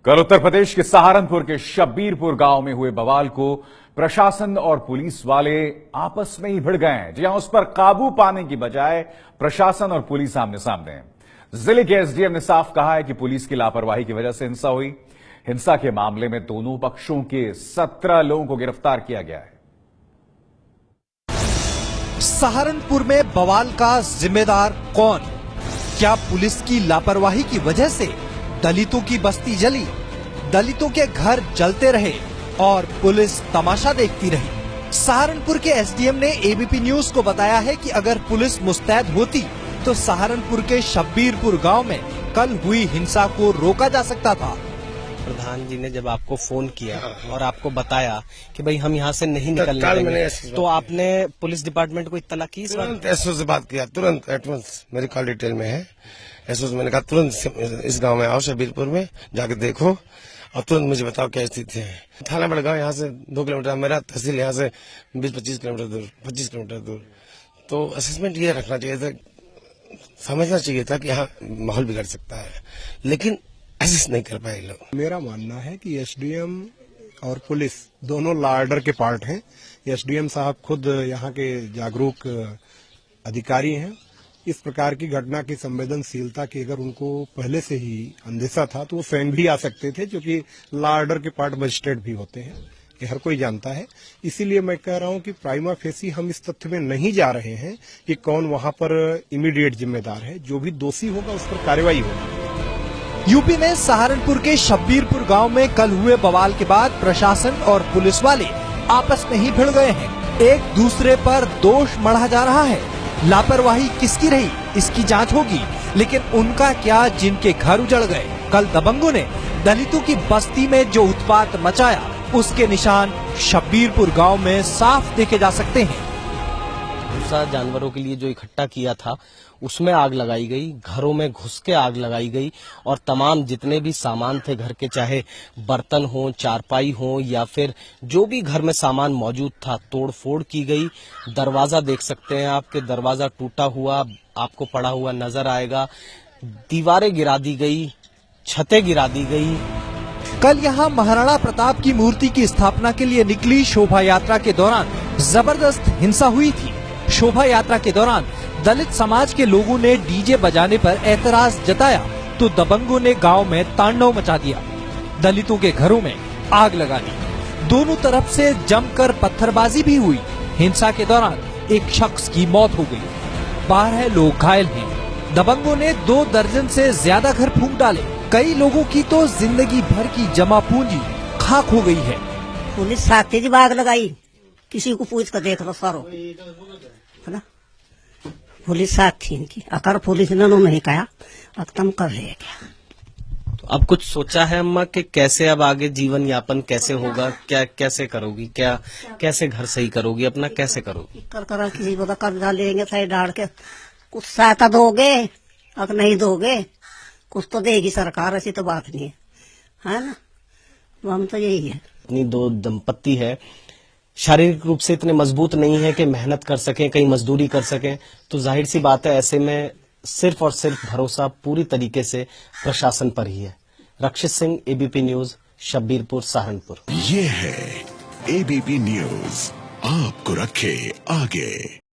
कल उत्तर प्रदेश के सहारनपुर के शब्बीरपुर गांव में हुए बवाल को प्रशासन और पुलिस वाले आपस में ही भिड़ गए हैं। जी हां, उस पर काबू पाने की बजाय प्रशासन और पुलिस आमने सामने हैं। जिले के एसडीएम ने साफ कहा है कि पुलिस की लापरवाही की वजह से हिंसा हुई। हिंसा के मामले में दोनों पक्षों के 17 लोगों को गिरफ्तार किया गया है। सहारनपुर में बवाल का जिम्मेदार कौन? क्या पुलिस की लापरवाही की वजह से दलितों की बस्ती जली, दलितों के घर जलते रहे और पुलिस तमाशा देखती रही? सहारनपुर के एसडीएम ने एबीपी न्यूज को बताया है कि अगर पुलिस मुस्तैद होती तो सहारनपुर के शब्बीरपुर गांव में कल हुई हिंसा को रोका जा सकता था। प्रधान जी ने जब आपको फोन किया और आपको बताया कि भाई हम यहाँ से नहीं निकलने देंगे, तो आपने पुलिस डिपार्टमेंट को इत्तला की? तुरंत एसओ से बात किया, तुरंत एडवांस मेरी कॉल डिटेल में है। एसओ से मैंने कहा तुरंत इस गांव में आओ, शब्बीरपुर में जाके देखो और तुरंत मुझे बताओ क्या स्थिति है। थाना बड़गांव यहाँ से 2 किलोमीटर, मेरा तहसील यहाँ से 20-25 किलोमीटर दूर, 25 किलोमीटर दूर। तो असेसमेंट ये रखना चाहिए था, समझना चाहिए था कि यहाँ माहौल बिगड़ सकता है, लेकिन ऐसे नहीं कर पाए लोग। मेरा मानना है कि एसडीएम और पुलिस दोनों लॉ ऑर्डर के पार्ट हैं। एसडीएम साहब खुद यहाँ के जागरूक अधिकारी हैं। इस प्रकार की घटना की संवेदनशीलता की अगर उनको पहले से ही अंदेशा था तो वो स्वयं भी आ सकते थे, क्योंकि लॉ ऑर्डर के पार्ट मजिस्ट्रेट भी होते हैं, ये हर कोई जानता है। इसीलिए मैं कह रहा हूं कि प्राइमा फेसी हम इस तथ्य में नहीं जा रहे हैं कि कौन वहां पर इमीडिएट जिम्मेदार है। जो भी दोषी होगा उस पर कार्रवाई होगी। यूपी में सहारनपुर के शब्बीरपुर गांव में कल हुए बवाल के बाद प्रशासन और पुलिस वाले आपस में ही भिड़ गए हैं। एक दूसरे पर दोष मढ़ा जा रहा है। लापरवाही किसकी रही, इसकी जांच होगी, लेकिन उनका क्या जिनके घर उजड़ गए? कल दबंगों ने दलितों की बस्ती में जो उत्पात मचाया, उसके निशान शब्बीरपुर गांव में साफ देखे जा सकते हैं। भूसा जानवरों के लिए जो इकट्ठा किया था उसमें आग लगाई गई, घरों में घुस के आग लगाई गई और तमाम जितने भी सामान थे घर के, चाहे बर्तन हो, चारपाई हो या फिर जो भी घर में सामान मौजूद था, तोड़फोड़ की गई। दरवाजा देख सकते हैं आपके, दरवाजा टूटा हुआ आपको पड़ा हुआ नजर आएगा। दीवारें गिरा दी गई, छतें गिरा दी गई। कल यहाँ महाराणा प्रताप की मूर्ति की स्थापना के लिए निकली शोभा यात्रा के दौरान जबरदस्त हिंसा हुई थी। शोभा यात्रा के दौरान दलित समाज के लोगों ने डीजे बजाने पर एतराज जताया तो दबंगों ने गांव में तांडव मचा दिया, दलितों के घरों में आग लगा दी। दोनों तरफ से जमकर पत्थरबाजी भी हुई। हिंसा के दौरान एक शख्स की मौत हो गई, 12 लोग घायल हैं। दबंगों ने 2 दर्जन से ज्यादा घर फूंक डाले। कई लोगों की तो जिंदगी भर की जमा पूंजी खाक हो गई है। पुलिस साथी जी आग लगाई, किसी को पूछ कर देख लो सारो, है ना? पुलिस साथ थी इनकी, अगर पुलिस ने नहीं कहा अकदम कर रहे क्या। तो अब कुछ सोचा है अम्मा कि कैसे अब आगे जीवन यापन कैसे होगा? क्या कैसे करोगी? क्या कैसे घर सही करोगी अपना, कैसे करोगी? कर किसी को कर्जा लेंगे, सही डाल के कुछ सहायता दोगे, अगर नहीं दोगे कुछ तो देगी सरकार, ऐसी तो बात नहीं है ना? तो हम तो यही है। अपनी 2 दंपत्ति है, शारीरिक रूप से इतने मजबूत नहीं है कि मेहनत कर सकें, कहीं मजदूरी कर सकें, तो जाहिर सी बात है ऐसे में सिर्फ और सिर्फ भरोसा पूरी तरीके से प्रशासन पर ही है। रक्षित सिंह, एबीपी न्यूज, शब्बीरपुर, सहारनपुर। ये है एबीपी न्यूज, आपको रखे आगे।